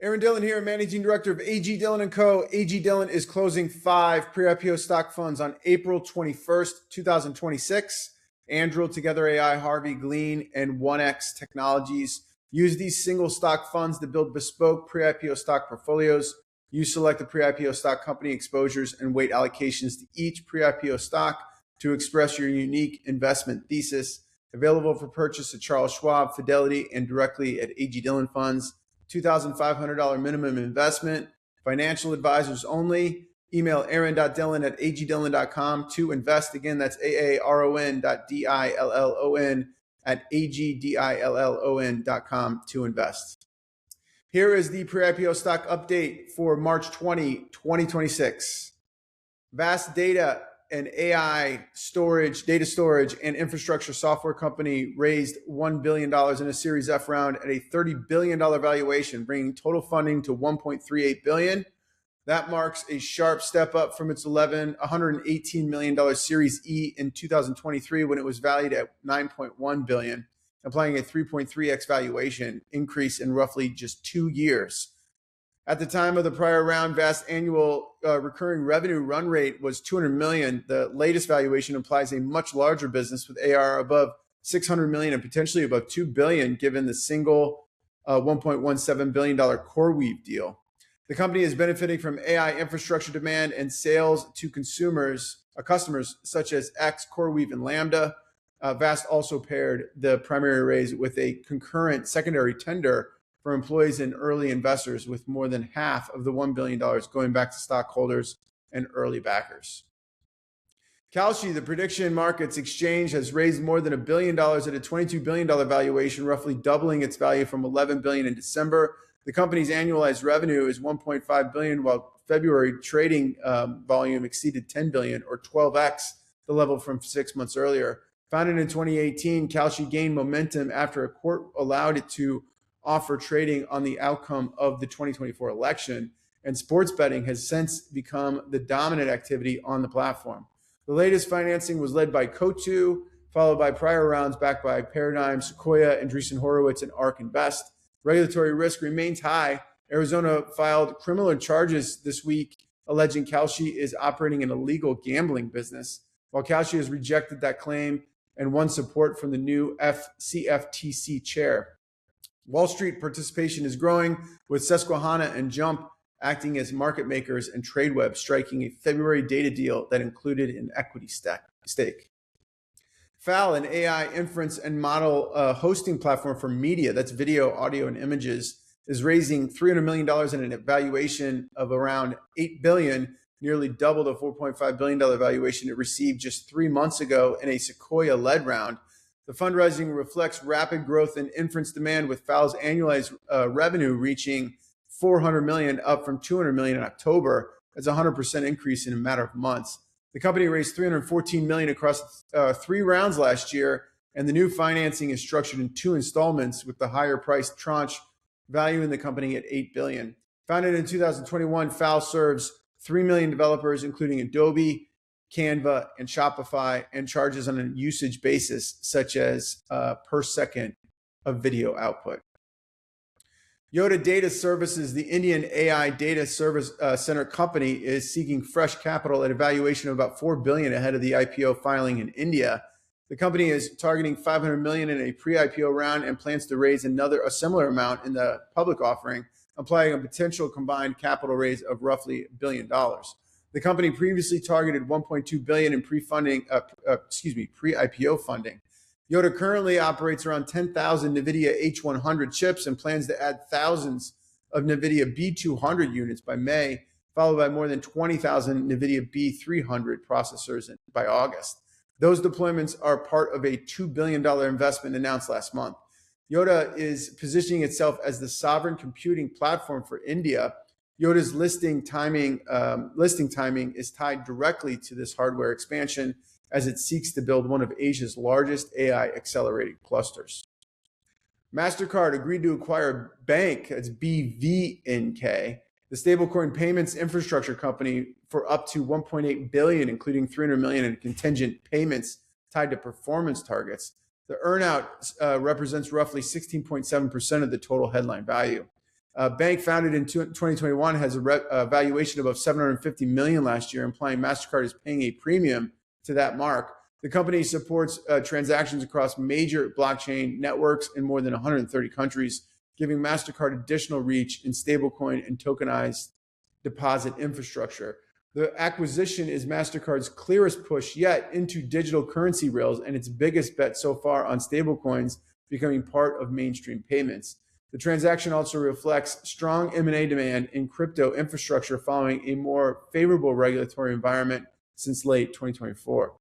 Aaron Dillon here, Managing Director of AG Dillon & Co. AG Dillon is closing 5 pre-IPO stock funds on April 21st, 2026. Anduril, Together AI, Harvey, Glean, and 1X Technologies use these single stock funds to build bespoke pre-IPO stock portfolios. You select the pre-IPO stock company exposures and weight allocations to each pre-IPO stock to express your unique investment thesis. Available for purchase at Charles Schwab, Fidelity, and directly at AG Dillon Funds. $2,500 minimum investment. Financial advisors only. Email aaron.dillon@agdillon.com to invest. Again, that's aaron.dillon@agdillon.com to invest. Here is the pre-IPO stock update for March 20, 2026. Vast Data, an AI storage, data storage, and infrastructure software company, raised $1 billion in a Series F round at a $30 billion valuation, bringing total funding to $1.38 billion. That marks a sharp step up from its $118 million Series E in 2023 when it was valued at $9.1 billion, implying a 3.3x valuation increase in roughly just 2 years. At the time of the prior round, Vast annual recurring revenue run rate was $200 million. The latest valuation implies a much larger business with ARR above $600 million and potentially above $2 billion, given the single $1.17 billion CoreWeave deal. The company is benefiting from AI infrastructure demand and sales to customers such as X, CoreWeave, and Lambda. Vast also paired the primary raise with a concurrent secondary tender for employees and early investors, with more than half of the $1 billion going back to stockholders and early backers. Kalshi, the prediction markets exchange, has raised more than $1 billion at a $22 billion valuation, roughly doubling its value from $11 billion in December. The company's annualized revenue is $1.5 billion, while February trading volume exceeded $10 billion, or 12x the level from 6 months earlier. Founded in 2018, Kalshi gained momentum after a court allowed it to offer trading on the outcome of the 2024 election, and sports betting has since become the dominant activity on the platform. The latest financing was led by Coatue, followed by prior rounds backed by Paradigm, Sequoia, Andreessen Horowitz, and ARK Invest. Regulatory risk remains high. Arizona filed criminal charges this week, alleging Kalshi is operating an illegal gambling business. While Kalshi has rejected that claim and won support from the new CFTC chair. Wall Street participation is growing, with Susquehanna and Jump acting as market makers and Tradeweb striking a February data deal that included an equity stake. FAL, an AI inference and model hosting platform for media, that's video, audio, and images, is raising $300 million in an valuation of around $8 billion, nearly double the $4.5 billion valuation it received just 3 months ago in a Sequoia-led round. The fundraising reflects rapid growth in inference demand, with FAL's annualized revenue reaching $400 million, up from $200 million in October. That's a 100% increase in a matter of months. The company raised $314 million across 3 rounds last year, and the new financing is structured in 2 installments, with the higher priced tranche valuing the company at $8 billion. Founded in 2021, FAL serves 3 million developers, including Adobe, Canva, and Shopify, and charges on a usage basis, such as per second of video output. Yotta Data Services, the Indian AI data service center company, is seeking fresh capital at a valuation of about $4 billion ahead of the IPO filing in India. The company is targeting $500 million in a pre-IPO round and plans to raise a similar amount in the public offering, implying a potential combined capital raise of roughly $1 billion. The company previously targeted $1.2 billion in pre-IPO funding. Yotta currently operates around 10,000 Nvidia H100 chips and plans to add thousands of Nvidia B200 units by May, followed by more than 20,000 Nvidia B300 processors by August. Those deployments are part of a $2 billion investment announced last month. Yotta is positioning itself as the sovereign computing platform for India. Yotta's listing timing is tied directly to this hardware expansion, as it seeks to build one of Asia's largest AI accelerated clusters. Mastercard agreed to acquire Bank, that's BVNK, the stablecoin payments infrastructure company, for up to $1.8 billion, including $300 million in contingent payments tied to performance targets. The earnout represents roughly 16.7% of the total headline value. Bank founded in 2021 has a valuation above $750 million last year, implying Mastercard is paying a premium to that mark. The company supports transactions across major blockchain networks in more than 130 countries, giving Mastercard additional reach in stablecoin and tokenized deposit infrastructure. The acquisition is Mastercard's clearest push yet into digital currency rails and its biggest bet so far on stablecoins becoming part of mainstream payments. The transaction also reflects strong M&A demand in crypto infrastructure following a more favorable regulatory environment since late 2024.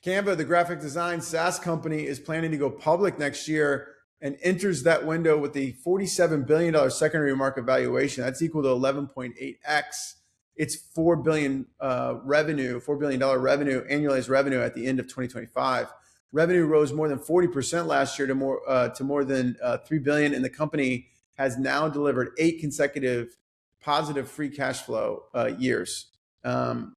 Canva, the graphic design SaaS company, is planning to go public next year and enters that window with a $47 billion secondary market valuation. That's equal to 11.8x its $4 billion revenue, annualized revenue at the end of 2025. Revenue rose more than 40% last year to more than $3 billion, and the company has now delivered 8 consecutive positive free cash flow years. 8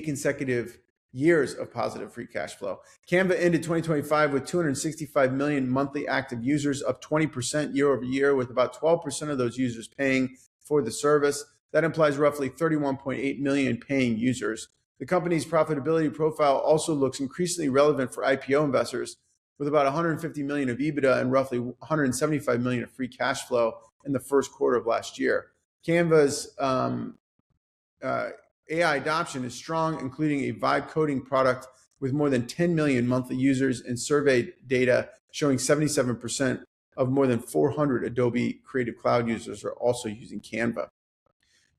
consecutive years of positive free cash flow. Canva ended 2025 with 265 million monthly active users, up 20% year over year, with about 12% of those users paying for the service. That implies roughly 31.8 million paying users. The company's profitability profile also looks increasingly relevant for IPO investors, with about 150 million of EBITDA and roughly 175 million of free cash flow in the first quarter of last year. Canva's AI adoption is strong, including a vibe coding product with more than 10 million monthly users, and survey data showing 77% of more than 400 Adobe Creative Cloud users are also using Canva.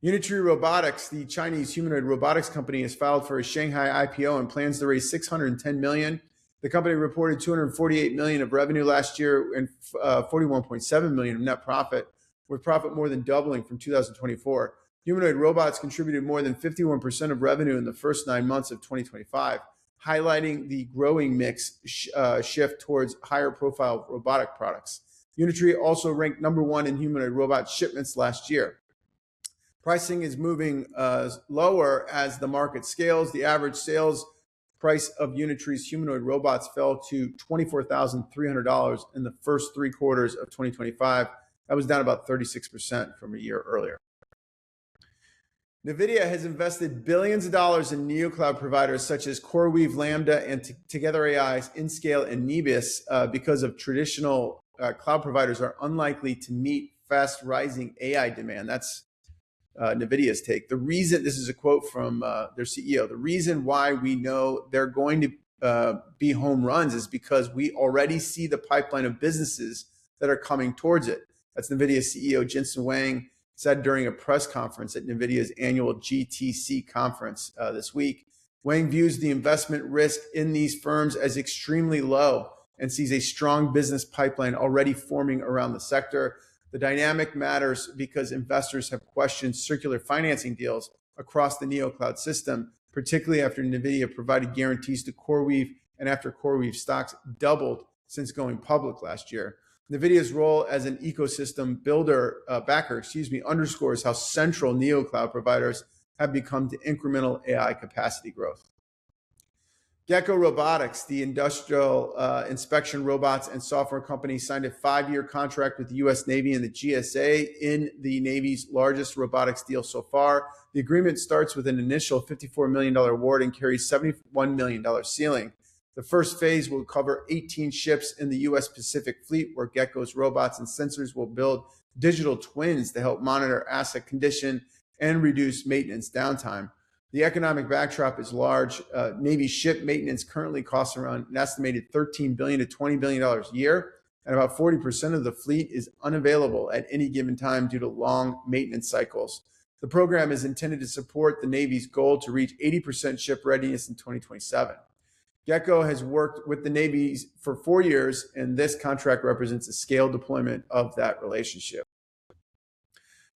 Unitree Robotics, the Chinese humanoid robotics company, has filed for a Shanghai IPO and plans to raise $610 million. The company reported $248 million of revenue last year and $41.7 million of net profit, with profit more than doubling from 2024. Humanoid robots contributed more than 51% of revenue in the first 9 months of 2025, highlighting the growing mix shift towards higher profile robotic products. Unitree also ranked #1 in humanoid robot shipments last year. Pricing is moving lower as the market scales. The average sales price of Unitree's humanoid robots fell to $24,300 in the first 3 quarters of 2025. That was down about 36% from a year earlier. Nvidia has invested billions of dollars in neocloud providers such as CoreWeave, Lambda, and Together AI's Nscale and Nebis because of traditional cloud providers are unlikely to meet fast rising AI demand. That's Nvidia's take. The reason, this is a quote from their CEO, the reason why we know they're going to be home runs is because we already see the pipeline of businesses that are coming towards it. That's Nvidia's CEO Jensen Huang said during a press conference at Nvidia's annual GTC conference this week. Huang views the investment risk in these firms as extremely low and sees a strong business pipeline already forming around the sector. The dynamic matters because investors have questioned circular financing deals across the neocloud system, particularly after Nvidia provided guarantees to CoreWeave and after CoreWeave stocks doubled since going public last year. Nvidia's role as an ecosystem backer underscores how central neocloud providers have become to incremental AI capacity growth. Gecko Robotics, the industrial inspection robots and software company, signed a 5-year contract with the U.S. Navy and the GSA in the Navy's largest robotics deal so far. The agreement starts with an initial $54 million award and carries $71 million ceiling. The first phase will cover 18 ships in the U.S. Pacific Fleet, where Gecko's robots and sensors will build digital twins to help monitor asset condition and reduce maintenance downtime. The economic backdrop is large. Navy ship maintenance currently costs around an estimated $13 billion to $20 billion a year, and about 40% of the fleet is unavailable at any given time due to long maintenance cycles. The program is intended to support the Navy's goal to reach 80% ship readiness in 2027. Gecko has worked with the Navy for 4 years, and this contract represents a scale deployment of that relationship.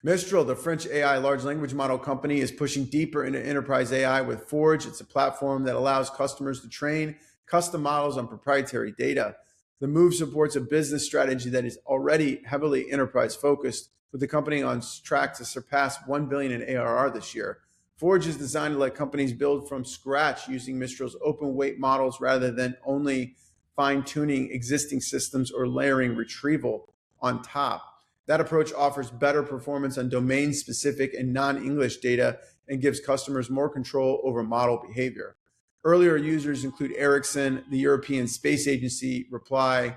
Mistral, the French AI large language model company, is pushing deeper into enterprise AI with Forge. It's a platform that allows customers to train custom models on proprietary data. The move supports a business strategy that is already heavily enterprise focused, with the company on track to surpass $1 billion in ARR this year. Forge is designed to let companies build from scratch using Mistral's open weight models rather than only fine-tuning existing systems or layering retrieval on top. That approach offers better performance on domain-specific and non-English data and gives customers more control over model behavior. Earlier users include Ericsson, the European Space Agency, Reply,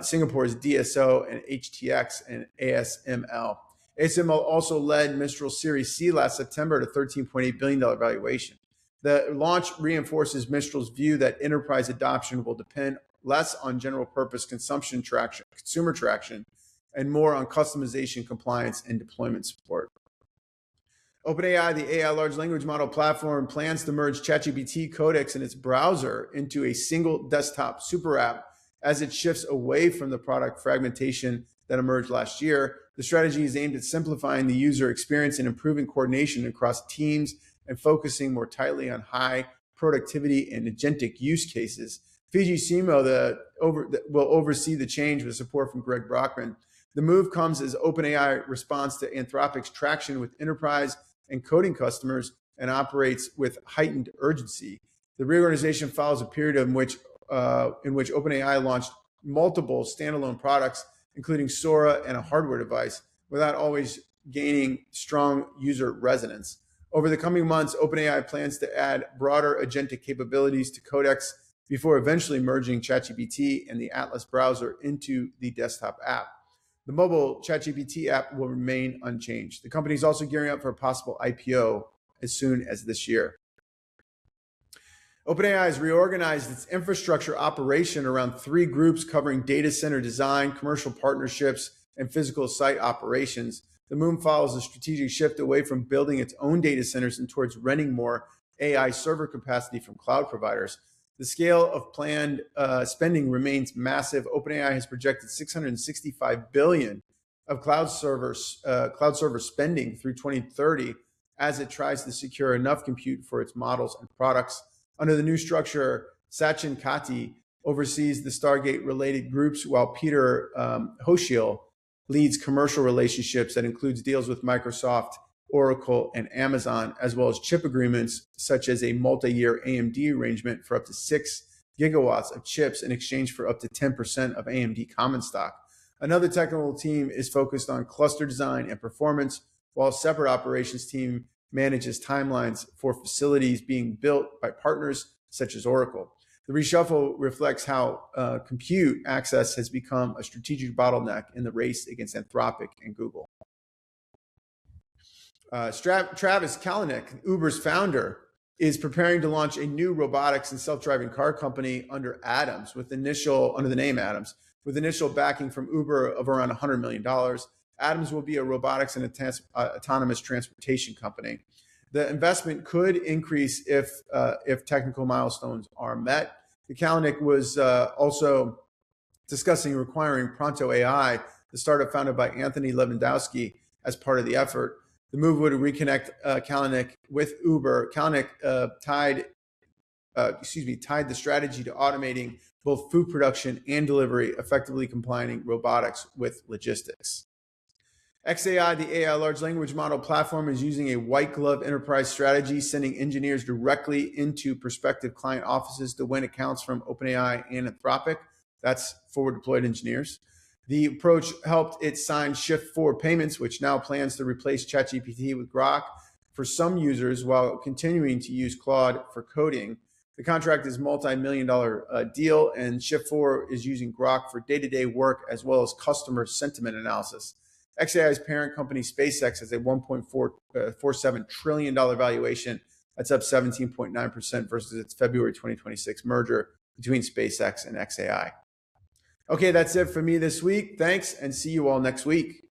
Singapore's DSO, and HTX and ASML. ASML also led Mistral Series C last September at a $13.8 billion valuation. The launch reinforces Mistral's view that enterprise adoption will depend less on general purpose consumption traction, consumer traction, and more on customization, compliance, and deployment support. OpenAI, the AI large language model platform, plans to merge ChatGPT codecs in its browser into a single desktop super app as it shifts away from the product fragmentation that emerged last year. The strategy is aimed at simplifying the user experience and improving coordination across teams and focusing more tightly on high productivity and agentic use cases. Fiji Simo will oversee the change with support from Greg Brockman. The move comes as OpenAI responds to Anthropic's traction with enterprise and coding customers and operates with heightened urgency. The reorganization follows a period in which OpenAI launched multiple standalone products, including Sora and a hardware device, without always gaining strong user resonance. Over the coming months, OpenAI plans to add broader agentic capabilities to codecs before eventually merging ChatGPT and the Atlas browser into the desktop app. The mobile ChatGPT app will remain unchanged. The company is also gearing up for a possible IPO as soon as this year. OpenAI has reorganized its infrastructure operation around 3 groups covering data center design, commercial partnerships, and physical site operations. The move follows a strategic shift away from building its own data centers and towards renting more AI server capacity from cloud providers. The scale of planned spending remains massive. OpenAI has projected $665 billion of cloud server spending through 2030 as it tries to secure enough compute for its models and products. Under the new structure, Sachin Katti oversees the Stargate-related groups, while Peter Hoshiel leads commercial relationships that includes deals with Microsoft, Oracle, and Amazon, as well as chip agreements such as a multi-year AMD arrangement for up to 6 gigawatts of chips in exchange for up to 10% of AMD common stock. Another technical team is focused on cluster design and performance, while a separate operations team manages timelines for facilities being built by partners such as Oracle. The reshuffle reflects how compute access has become a strategic bottleneck in the race against Anthropic and Google. Travis Kalanick, Uber's founder, is preparing to launch a new robotics and self-driving car company under the name Atoms, with initial backing from Uber of around $100 million. Atoms will be a robotics and autonomous transportation company. The investment could increase if technical milestones are met. Kalanick was also discussing requiring Pronto AI, the startup founded by Anthony Lewandowski, as part of the effort. The move would reconnect Kalanick with Uber. Kalanick tied the strategy to automating both food production and delivery, effectively combining robotics with logistics. xAI, the AI large language model platform, is using a white glove enterprise strategy, sending engineers directly into prospective client offices to win accounts from OpenAI and Anthropic. That's forward deployed engineers. The approach helped it sign Shift4 Payments, which now plans to replace ChatGPT with Grok for some users while continuing to use Claude for coding. The contract is a multi-million-dollar deal, and Shift4 is using Grok for day-to-day work as well as customer sentiment analysis. xAI's parent company, SpaceX, has a $1.47 trillion valuation. That's up 17.9% versus its February 2026 merger between SpaceX and xAI. Okay, that's it for me this week. Thanks, and see you all next week.